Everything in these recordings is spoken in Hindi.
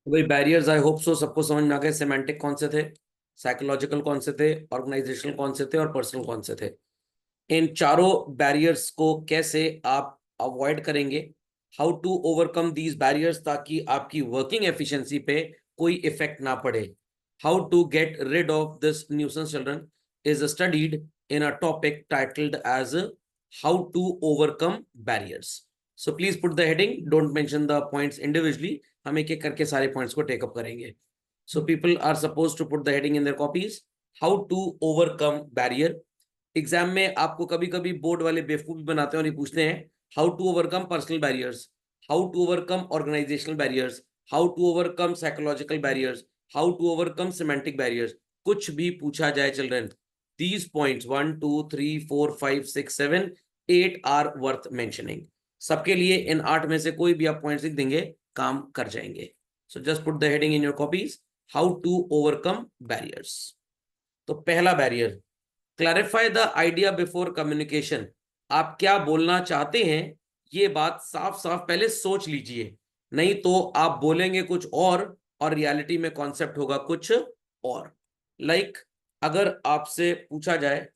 वही बैरियर्स, आई होप सो सबको समझ में आ गए। सेमेंटिक कौन से थे, साइकोलॉजिकल कौन से थे, ऑर्गेनाइजेशनल कौन से थे, और पर्सनल कौन से थे। इन चारों बैरियर्स को कैसे आप अवॉइड करेंगे, how to overcome these barriers, ताकि आपकी वर्किंग एफिशिएंसी पे कोई इफेक्ट ना पड़े। How to get rid of this nuisance children is studied in a topic titled as how to overcome barriers. So please put the heading, don't mention the points individually, हम एक एक करके सारे पॉइंट्स को टेकअप करेंगे। So people are suppose to put the heading in their copies, how to overcome barrier. Exam में आपको कभी कभी बोर्ड वाले बेवकूफ भी बनाते हैं और ये पूछते हैं how to overcome personal barriers, how to overcome organisational barriers, how to overcome psychological barriers, how to overcome semantic barriers. कुछ भी पूछा जाए children, these points 1 2 3 4 5 6 7 8 are worth mentioning. सबके लिए इन 8 में से कोई भी आप पॉइंट्स लिख देंगे, काम कर जाएंगे। So just put the heading in your copies, how to overcome barriers. तो पहला barrier, clarify the idea before communication. आप क्या बोलना चाहते हैं ये बात साफ साफ पहले सोच लीजिए, नहीं तो आप बोलेंगे कुछ और रियलिटी में कॉन्सेप्ट होगा कुछ और। लाइक अगर आपसे पूछा जाए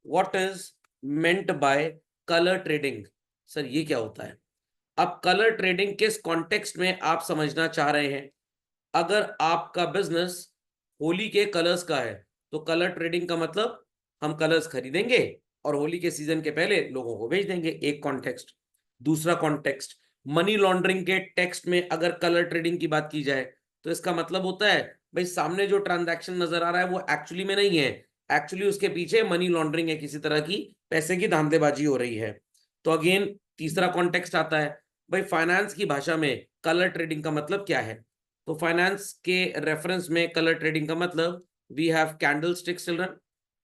what is meant by colour trading, sir ये क्या होता है। अब कलर ट्रेडिंग किस कॉन्टेक्स्ट में आप समझना चाह रहे हैं। अगर आपका बिजनेस होली के कलर्स का है तो कलर ट्रेडिंग का मतलब हम कलर्स खरीदेंगे और होली के सीजन के पहले लोगों को भेज देंगे, एक कॉन्टेक्स्ट। दूसरा कॉन्टेक्स्ट, मनी लॉन्ड्रिंग के टेक्स्ट में अगर कलर ट्रेडिंग की बात की जाए तो इसका मतलब होता है भाई सामने जो ट्रांजैक्शन नजर आ रहा है वो एक्चुअली में नहीं है, एक्चुअली उसके पीछे मनी लॉन्ड्रिंग है, किसी तरह की पैसे की धांधेबाजी हो रही है। तो अगेन तीसरा कॉन्टेक्स्ट आता है, भाई फाइनेंस की भाषा में कलर ट्रेडिंग का मतलब क्या है। तो फाइनेंस के रेफरेंस में कलर ट्रेडिंग का मतलब we have candle sticks children.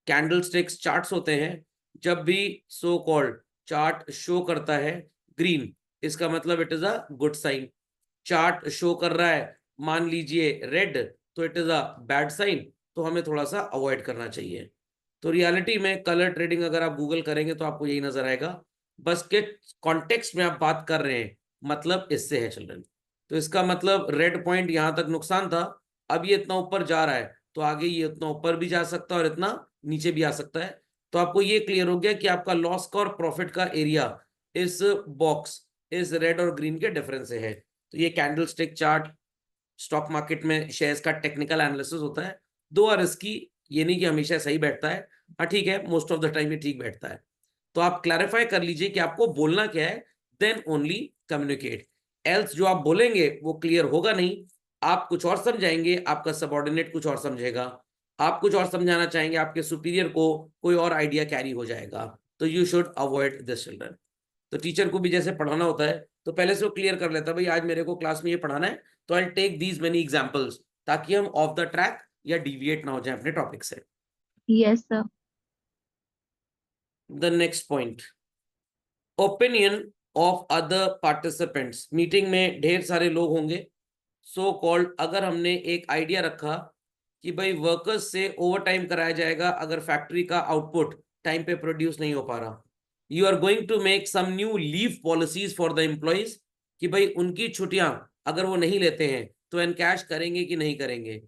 Candle sticks charts होते हैं, जब भी सो कॉल्ड चार्ट शो करता है ग्रीन, इसका मतलब it is a good sign. Chart show कर रहा है मान लीजिए रेड, तो it is a bad sign, तो हमें थोड़ा सा अवॉइड करना चाहिए। तो रियलिटी में कलर ट्रेडिंग अगर आप गूगल करेंगे तो आपको यही नजर आएगा, बस के कॉन्टेक्स्ट में आप बात कर रहे हैं, मतलब इससे है चिल्ड्रन। तो इसका मतलब रेड पॉइंट यहां तक नुकसान था, अब ये इतना ऊपर जा रहा है तो आगे ये इतना ऊपर भी जा सकता है और इतना नीचे भी आ सकता है। तो आपको ये क्लियर हो गया कि आपका लॉस का और प्रॉफिट का एरिया इस बॉक्स, इस रेड और ग्रीन के डिफरेंस से है। तो ये candle stick chart stock market में शेयर्स का टेक्निकल एनालिसिस होता है। दो और इसकी, ये नहीं कि हमेशा सही बैठता है, हाँ ठीक है मोस्ट ऑफ द टाइम ये ठीक बैठता है। तो आप क्लैरिफाई कर लीजिए कि आपको बोलना क्या है, देन ओनली कम्युनिकेट। एल्स जो आप बोलेंगे वो क्लियर होगा नहीं, आप कुछ और समझाएंगे, आपका सबॉर्डिनेट कुछ और समझेगा, आप कुछ और समझाना चाहेंगे, आपके सुपीरियर को कोई और आइडिया कैरी हो जाएगा। तो you should avoid this children. तो टीचर को भी जैसे पढ़ाना होता है तो पहले से वो क्लियर कर लेता है, भाई आज मेरे को क्लास में ये पढ़ाना है, तो I take these many examples, ताकि हम ऑफ द ट्रैक या डिविएट ना हो जाए अपने टॉपिक से। Yes sir. The next point, opinion of other participants. Meeting में ढेर सारे लोग होंगे, सो कॉल्ड अगर हमने एक आइडिया रखा कि भाई वर्कर्स से ओवर टाइम कराया जाएगा अगर फैक्ट्री का आउटपुट टाइम पे प्रोड्यूस नहीं हो पा रहा, you are going to make some new leave policies for the employees, कि भाई उनकी छुट्टियां अगर वो नहीं लेते हैं तो एनकैश करेंगे कि नहीं करेंगे।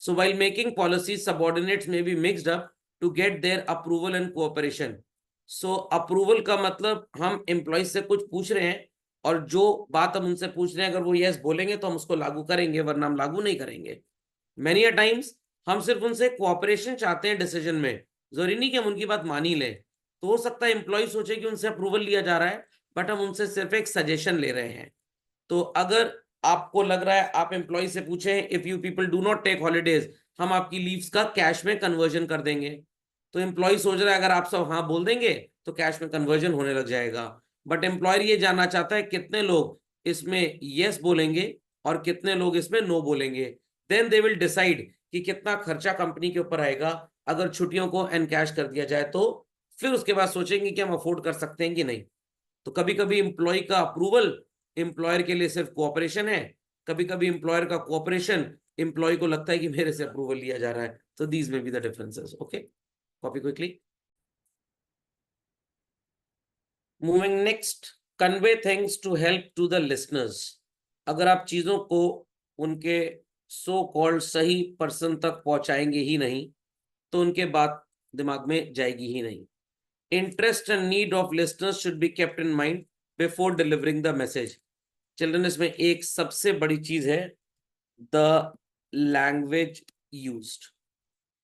So while making policies subordinates में be mixed up to get their approval and cooperation. So approval का मतलब हम एम्प्लॉइज से कुछ पूछ रहे हैं और जो बात हम उनसे पूछ रहे हैं अगर वो यस बोलेंगे तो हम उसको लागू करेंगे, वरना हम लागू नहीं करेंगे। मैनी अ टाइम्स हम सिर्फ उनसे कोऑपरेशन चाहते हैं डिसीजन में, जरूरी नहीं कि हम उनकी बात मान ही लें। तो हो सकता है एम्प्लॉय सोचे कि उनसे अप्रूवल लिया जा रहा है, बट हम उनसे सिर्फ एक सजेशन ले रहे हैं। तो अगर आपको लग रहा है, आप एम्प्लॉय से पूछें if you people do not take holidays, हम आपकी लीव्स का कैश में कन्वर्जन कर देंगे। तो एम्प्लॉय सोच रहा है अगर आप सब हाँ बोल देंगे तो कैश में कन्वर्जन होने लग जाएगा। बट एम्प्लॉयर ये जानना चाहता है कितने लोग इसमें यस बोलेंगे और कितने लोग इसमें नो बोलेंगे। देन दे विल डिसाइड कि कितना खर्चा कंपनी के ऊपर आएगा अगर छुट्टियों को एनकैश कर दिया जाए तो। फिर उसके बाद सोचेंगे कि हम अफोर्ड कर सकते हैं कि नहीं। तो कभी कभी एम्प्लॉय का अप्रूवल एम्प्लॉयर के लिए सिर्फ कोऑपरेशन है, कभी कभी एम्प्लॉयर का कोऑपरेशन एम्प्लॉय को लगता है कि मेरे से अप्रूवल लिया जा रहा है। तो these may be the differences. Okay, copy quickly. Moving next, convey things to help to the listeners. अगर आप चीजों को उनके सो कॉल्ड सही पर्सन तक पहुंचाएंगे ही नहीं, तो उनके बात दिमाग में जाएगी ही नहीं। Interest and need of listeners should be kept in mind before delivering the message. Children, इसमें एक सबसे बड़ी चीज है the language used.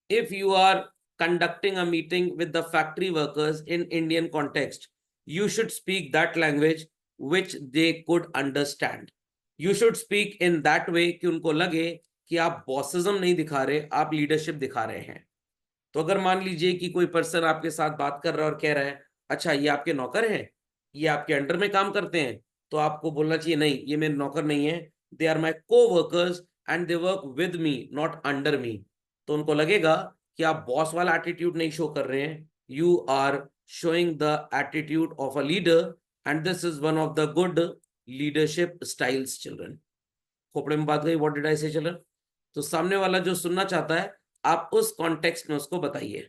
If you are conducting a meeting with the factory workers in Indian context, you should speak that language which they could understand. You should speak in that way कि उनको लगे कि आप बॉसिज्म नहीं दिखा रहे, आप लीडरशिप दिखा रहे हैं। तो अगर मान लीजिए कि कोई पर्सन आपके साथ बात कर रहा है और कह रहा है अच्छा ये आपके नौकर हैं, ये आपके अंडर में काम करते हैं, तो आपको बोलना चाहिए नहीं, ये मेरे नौकर नहीं है, दे आर माई को workers and they work with me not under मी। तो उनको लगेगा कि आप बॉस वाला एटीट्यूड नहीं शो कर रहे हैं, you are showing the attitude of a leader and this is one of the good leadership styles. Children, खोपड़े में बात गई, व्हाट डिड आई से चिल्ड्रन? तो सामने वाला जो सुनना चाहता है आप उस कॉन्टेक्स्ट में उसको बताइए।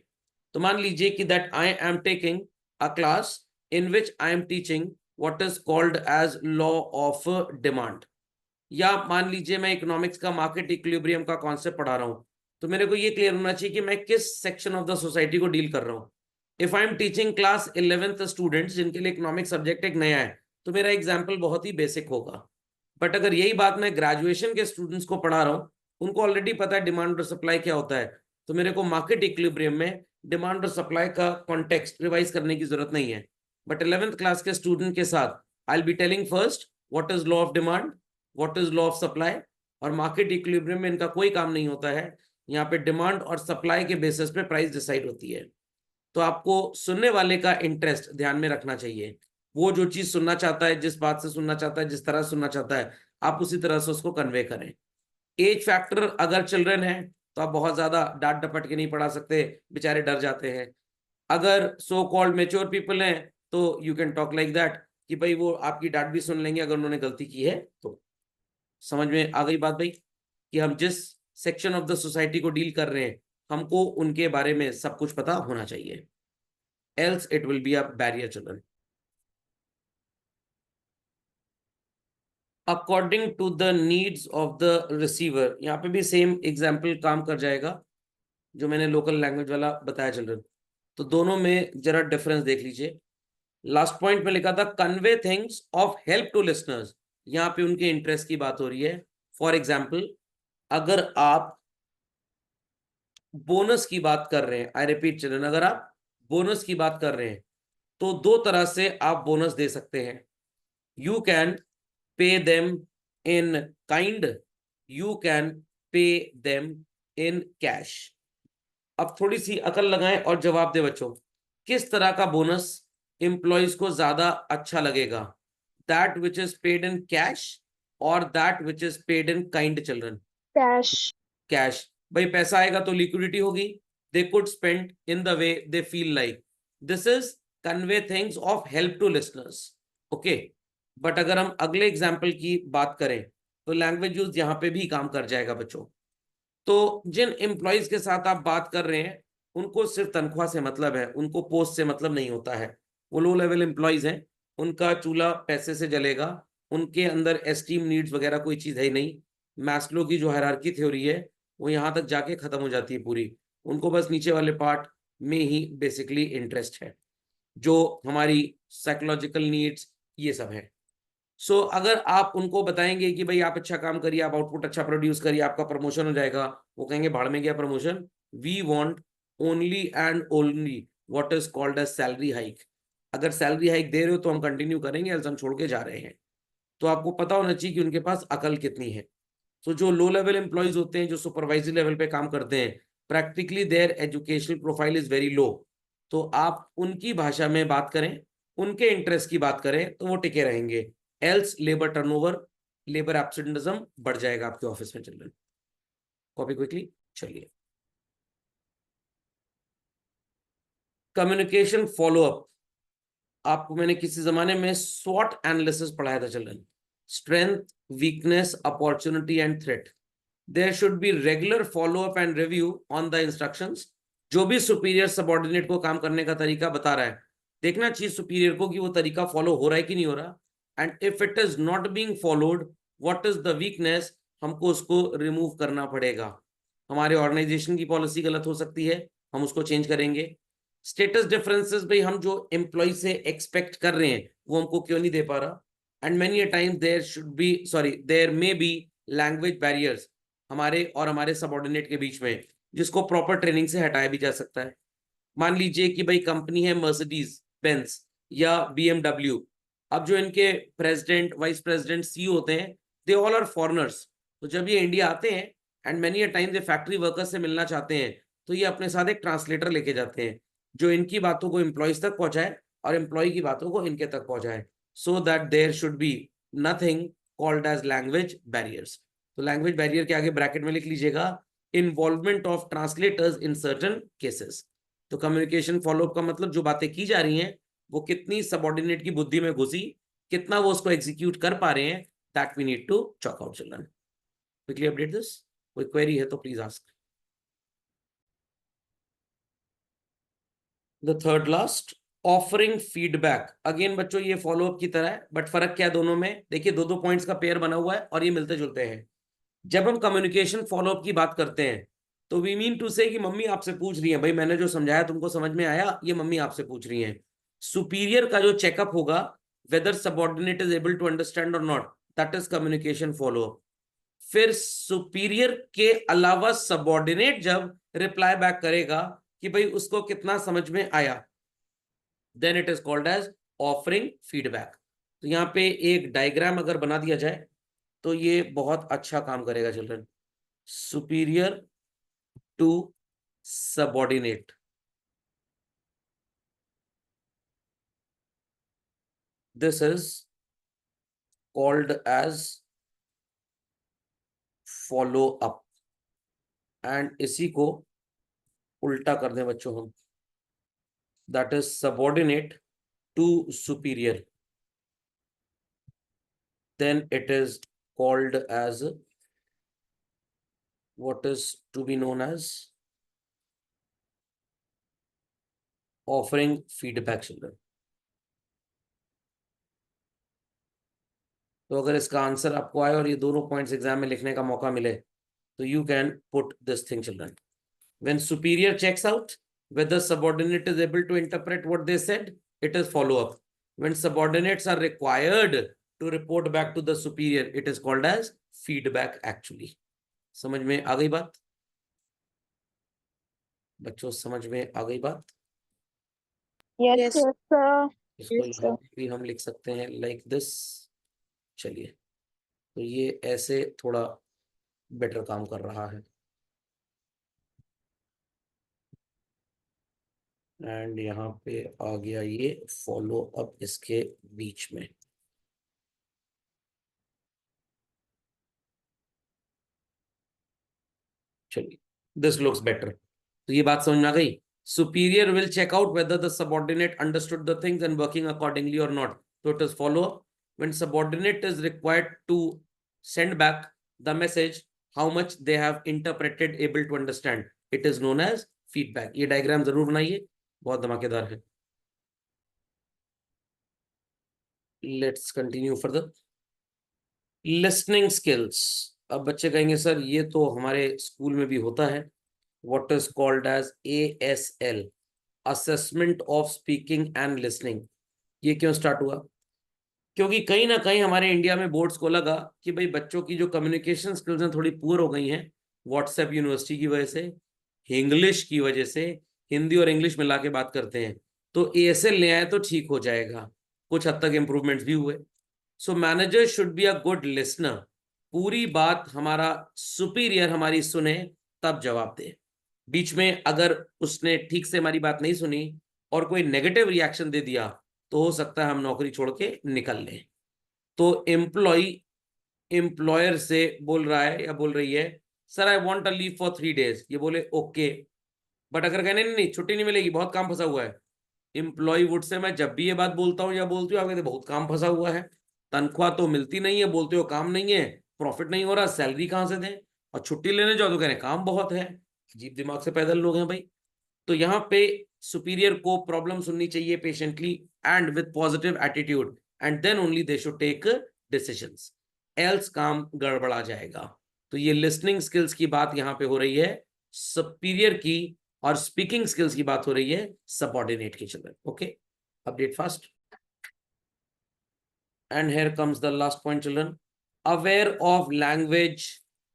तो मान लीजिए कि that I am taking a class in which I am teaching what is called as law of demand, या मान लीजिए मैं इकोनॉमिक्स का मार्केट इक्विलिब्रियम का कॉन्सेप्ट पढ़ा रहा हूं, तो मेरे को ये क्लियर होना चाहिए कि मैं किस सेक्शन ऑफ द सोसाइटी को डील कर रहा हूं। If I am teaching class 11th students जिनके लिए इकोनॉमिक सब्जेक्ट एक नया है, तो मेरा एग्जाम्पल बहुत ही बेसिक होगा। बट अगर यही बात मैं ग्रेजुएशन के स्टूडेंट्स को पढ़ा रहा हूँ, उनको ऑलरेडी पता है डिमांड और सप्लाई क्या होता है, तो मेरे को मार्केट इक्विलिब्रियम में डिमांड और सप्लाई का कॉन्टेक्स्ट रिवाइज करने की जरूरत नहीं है। बट 11th क्लास के स्टूडेंट के साथ I will be telling first what is law of demand, what is law of supply, और मार्केट इक्विलिब्रियम में इनका कोई काम नहीं होता है। यहाँ पे डिमांड और सप्लाई के बेसिस पे प्राइस डिसाइड होती है। तो आपको सुनने वाले का इंटरेस्ट ध्यान में रखना चाहिए, वो जो चीज सुनना चाहता है, जिस बात से सुनना चाहता है, जिस तरह सुनना चाहता है, आप उसी तरह से उसको कन्वे करें। एज फैक्टर अगर चिल्ड्रन है तो आप बहुत ज्यादा डांट डपट के नहीं पढ़ा सकते, बेचारे डर जाते हैं। अगर सो कॉल्ड मेच्योर पीपल हैं तो you can talk like that कि भाई वो आपकी डांट भी सुन लेंगे अगर उन्होंने गलती की है तो। समझ में आ गई बात भाई, कि हम जिस सेक्शन ऑफ द सोसाइटी को डील कर रहे हैं हमको उनके बारे में सब कुछ पता होना चाहिए, else it will be a barrier children. According to the needs of the receiver, यहाँ पे भी सेम एग्जाम्पल काम कर जाएगा जो मैंने लोकल लैंग्वेज वाला बताया चिल्ड्रन। तो दोनों में जरा डिफरेंस देख लीजिए। लास्ट पॉइंट में लिखा था convey things of help to listeners, यहाँ पे उनके इंटरेस्ट की बात हो रही है। फॉर एग्जाम्पल, अगर आप बोनस की बात कर रहे हैं, आई रिपीट चिल्ड्रन, अगर आप बोनस की बात कर रहे हैं तो दो तरह से आप बोनस दे सकते हैं। You can pay them in kind, you can pay them in cash. अब थोड़ी सी अकल लगाएं और जवाब दे बच्चों, किस तरह का बोनस एम्प्लॉयज को ज्यादा अच्छा लगेगा, that which is paid in cash और that which is paid in kind children? Cash. Cash. भाई पैसा आएगा तो लिक्विडिटी होगी, they could spend in the way they feel like, this is convey things of help to listeners. Okay, but अगर हम अगले एग्जाम्पल की बात करें तो लैंग्वेज यूज यहां पे भी काम कर जाएगा बच्चों। तो जिन एम्प्लॉयज के साथ आप बात कर रहे हैं उनको सिर्फ तनख्वाह से मतलब है, उनको पोस्ट से मतलब नहीं होता है। वो लो लेवल एम्प्लॉयज हैं, उनका चूल्हा पैसे से जलेगा, उनके अंदर एस्टीम नीड्स वगैरह कोई चीज है ही नहीं। मैस्लो की जो हायरार्की थ्योरी है वो यहाँ तक जाके खत्म हो जाती है पूरी, उनको बस नीचे वाले पार्ट में ही बेसिकली इंटरेस्ट है, जो हमारी साइकोलॉजिकल नीड्स ये सब है। सो अगर आप उनको बताएंगे कि भाई आप अच्छा काम करिए, आप आउटपुट अच्छा प्रोड्यूस करिए, आपका प्रमोशन हो जाएगा, वो कहेंगे भाड़ में गया promotion, we want only and only what is called as salary hike. अगर सैलरी हाइक दे रहे हो तो हम कंटिन्यू करेंगे, एल्स हम छोड़ के जा रहे हैं। तो आपको पता होना चाहिए कि उनके पास अकल कितनी है। तो जो लो लेवल एम्प्लॉयज होते हैं, जो सुपरवाइजरी लेवल पे काम करते हैं, practically there educational profile is very low. तो आप उनकी भाषा में बात करें, उनके इंटरेस्ट की बात करें तो वो टिके रहेंगे, else labour turnover, labour absenteeism बढ़ जाएगा आपके ऑफिस में। चिल्ड्रन, कॉपी क्विकली, चलिए। कम्युनिकेशन फॉलोअप, आपको मैंने किसी जमाने में स्वॉट एनालिसिस पढ़ाया था children, strength, weakness, opportunity and threat. There should be regular follow up and review on the instructions. जो भी सुपीरियर सबऑर्डिनेट को काम करने का तरीका बता रहा है, देखना चाहिए सुपीरियर को कि वो तरीका फॉलो हो रहा है कि नहीं हो रहा, and if it is not being followed, what is the weakness हमको उसको रिमूव करना पड़ेगा। हमारे ऑर्गेनाइजेशन की पॉलिसी गलत हो सकती है, हम उसको चेंज करेंगे। स्टेटस डिफरेंसेस भाई हम जो एम्प्लॉय से एक्सपेक्ट कर रहे हैं वो हमको क्यों नहीं दे पा रहा। And many a time there should be there may be language barriers हमारे और हमारे सबऑर्डिनेट के बीच में, जिसको प्रॉपर ट्रेनिंग से हटाया भी जा सकता है। मान लीजिए कि भाई कंपनी है मर्सिडीज बेंज या बीएमडब्ल्यू, अब जो इनके प्रेसिडेंट, वाइस प्रेसिडेंट, सीईओ होते हैं, दे ऑल आर फॉरेनर्स। तो जब ये इंडिया आते हैं and many a time they factory workers से मिलना चाहते हैं, तो ये अपने साथ एक ट्रांसलेटर लेके जाते हैं जो इनकी बातों को एम्प्लॉयज तक पहुंचाए और एम्प्लॉय की बातों को इनके तक पहुंचाए, so that there should be nothing called as language barriers. तो लैंग्वेज बैरियर के आगे ब्रैकेट में लिख लीजिएगा involvement of translators in certain cases. तो कम्युनिकेशन फॉलोअप का मतलब जो बातें की जा रही हैं वो कितनी सबऑर्डिनेट की बुद्धि में घुसी, कितना वो उसको एग्जीक्यूट कर पा रहे हैं, that we need to chalk out children. Quickly update this. कोई क्वेरी है तो please ask. The third last, offering feedback. Again बच्चों ये फॉलोअप की तरह है, बट फर्क क्या है दोनों में, देखिए दो दो पॉइंट्स का पेयर बना हुआ है और ये मिलते जुलते हैं। जब हम कम्युनिकेशन फॉलोअप की बात करते हैं तो वी मीन टू से कि मम्मी आपसे पूछ रही है, भाई मैंने जो समझाया तुमको समझ में आया, ये मम्मी आपसे पूछ रही है। सुपीरियर का जो चेकअप होगा whether subordinate is able to understand और not, that is communication follow-up. फिर सुपीरियर के अलावा सबऑर्डिनेट जब रिप्लाई बैक करेगा कि भाई उसको कितना समझ में आया, then it is called as offering feedback. तो यहाँ पे एक डायग्राम अगर बना दिया जाए तो ये बहुत अच्छा काम करेगा children. Superior to subordinate, this is called as follow up। And इसी को उल्टा कर दें बच्चों हम, that is subordinate to superior, then it is called as what is to be known as offering feedback children। तो अगर इसका आंसर आपको आए और ये दोनों पॉइंट्स एग्जाम में लिखने का मौका मिले तो you can put this thing children. When superior checks out whether subordinate is able to interpret what they said, it is follow up. When subordinates are required to report back to the superior, it is called as feedback actually। समझ में आ गई बात बच्चों, समझ में आ गई बात। Yes, sir. इसको यहाँ भी हम लिख सकते हैं लाइक दिस। चलिए, तो ये ऐसे थोड़ा बेटर काम कर रहा है। एंड यहाँ पे आ गया ये फॉलो अप इसके बीच में। चलिए, दिस लुक्स बेटर। तो ये बात समझ में आ गई। Superior will check out whether the subordinate understood the things and working accordingly और नॉट, तो it is follow up. When subordinate is required to send back the message how much they have interpreted able to understand, it is known as feedback. ये डायग्राम जरूर बनाइए, बहुत धमाकेदार है। Let's continue further. Listening skills. अब बच्चे कहेंगे सर ये तो हमारे स्कूल में भी होता है, what is called as ASL, assessment of speaking and listening। ये क्यों स्टार्ट हुआ? क्योंकि कहीं ना कहीं हमारे इंडिया में बोर्ड्स को लगा कि भाई बच्चों की जो कम्युनिकेशन स्किल्स हैं थोड़ी पुअर हो गई हैं व्हाट्सएप यूनिवर्सिटी की वजह से, इंग्लिश की वजह से, हिंदी और इंग्लिश मिला के बात करते हैं, तो ASL ले आए तो ठीक हो जाएगा। कुछ हद तक इंप्रूवमेंट्स भी हुए। So manager should be a good listener, पूरी बात हमारा सुपीरियर हमारी सुने तब जवाब दे। बीच में अगर उसने ठीक से हमारी बात नहीं सुनी और कोई नेगेटिव रिएक्शन दे दिया तो हो सकता है हम नौकरी छोड़ के निकल लें। तो एम्प्लॉयर से बोल रहा है या बोल रही है sir I want a leave for 3 days, ये बोले ओके, बट अगर कहने नहीं छुट्टी नहीं मिलेगी बहुत काम फंसा हुआ है, एम्प्लॉय वुड से मैं जब भी ये बात बोलता हूँ या बोलती हूँ आप कहते बहुत काम फंसा हुआ है, तनख्वाह तो मिलती नहीं है, बोलते हो काम नहीं है, प्रॉफिट नहीं हो रहा, सैलरी कहाँ से दें, और छुट्टी लेने जाओ तो कह रहे काम बहुत है। अजीब दिमाग से पैदल लोग हैं भाई। तो यहाँ पे सुपीरियर को प्रॉब्लम सुननी चाहिए patiently and with positive attitude, and then only they should take decisions, else काम गड़बड़ा जाएगा। तो ये लिसनिंग स्किल्स की बात यहाँ पे हो रही है सुपीरियर की, और स्पीकिंग स्किल्स की बात हो रही है सबऑर्डिनेट की children. Okay, update fast. And here comes the last point, children. Aware of language,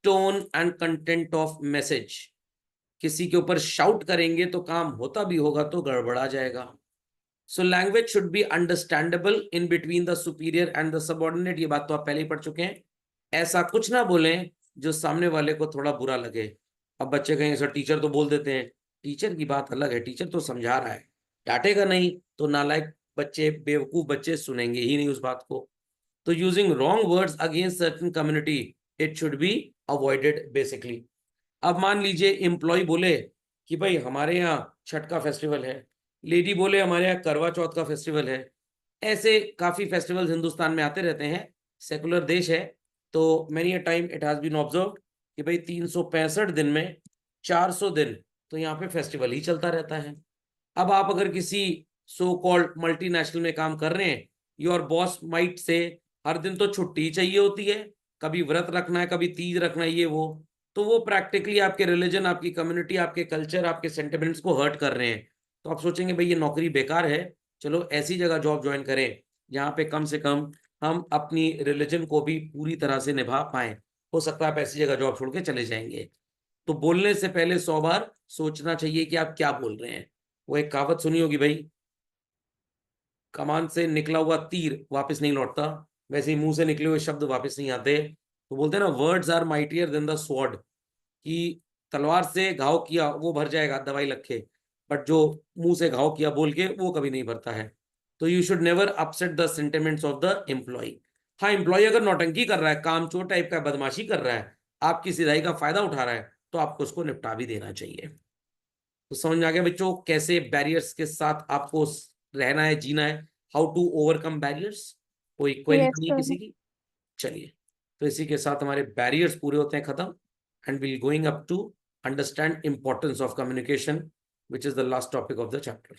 tone and content of message. किसी के ऊपर शाउट करेंगे तो काम होता भी होगा तो गड़बड़ा जाएगा. So language should be understandable in between the superior and the subordinate. ये बात तो आप पहले ही पढ़ चुके हैं. ऐसा कुछ ना बोलें जो सामने वाले को थोड़ा बुरा लगे. अब बच्चे कहेंगे सर टीचर तो बोल देते हैं. टीचर की बात अलग है, टीचर तो समझा रहा है, डांटेगा नहीं तो नालायक बच्चे, बेवकूफ बच्चे सुनेंगे ही नहीं उस बात को. तो using wrong words against certain community, it should be avoided basically. अब मान लीजिए एम्प्लॉय बोले कि भाई हमारे यहाँ छठ का फेस्टिवल है, लेडी बोले हमारे यहाँ करवा चौथ का फेस्टिवल है. ऐसे काफी फेस्टिवल्स हिंदुस्तान में आते रहते हैं, सेकुलर देश है. तो many a time it has been observe कि भाई 365 दिन में 400 दिन तो यहाँ पे फेस्टिवल ही चलता रहता है. अब आप अगर किसी सो कॉल्ड मल्टीनेशनल में काम कर रहे हैं, योर बॉस माइट से हर दिन तो छुट्टी चाहिए होती है, कभी व्रत रखना है, कभी तीज रखना है, ये वो. तो वो प्रैक्टिकली आपके रिलीजन, आपकी कम्युनिटी, आपके कल्चर, आपके सेंटिमेंट्स को हर्ट कर रहे हैं. तो आप सोचेंगे भाई ये नौकरी बेकार है, चलो ऐसी जगह जॉब ज्वाइन करें जहाँ पे कम से कम हम अपनी रिलीजन को भी पूरी तरह से निभा पाएं. हो सकता है आप ऐसी जगह जॉब छोड़ के चले जाएंगे. तो बोलने से पहले 100 बार सोचना चाहिए कि आप क्या बोल रहे हैं. वो एक कहावत सुनी होगी भाई, कमान से निकला हुआ तीर वापस नहीं लौटता, वैसे ही मुंह से निकले हुए शब्द वापस नहीं आते. तो बोलते हैं ना, words are mightier than the sword, कि तलवार से घाव किया वो भर जाएगा दवाई लखे, बट जो मुंह से घाव किया बोल के वो कभी नहीं भरता है. तो you should never upset the sentiments of the employee. हाँ, एम्प्लॉय अगर नौटंकी कर रहा है, कामचोर टाइप का बदमाशी कर रहा है, आपकी सिधाई का फायदा उठा रहा है, तो आपको उसको निपटा भी देना चाहिए. तो समझ में आ गया बच्चों कैसे बैरियर्स के साथ आपको रहना है, जीना है. How to overcome barriers. कोई क्वेरी Yes, नहीं है sir. किसी की? चलिए, तो इसी के साथ हमारे बैरियर्स पूरे होते हैं खत्म. And will going up to understand importance of communication, which is the last topic of the chapter.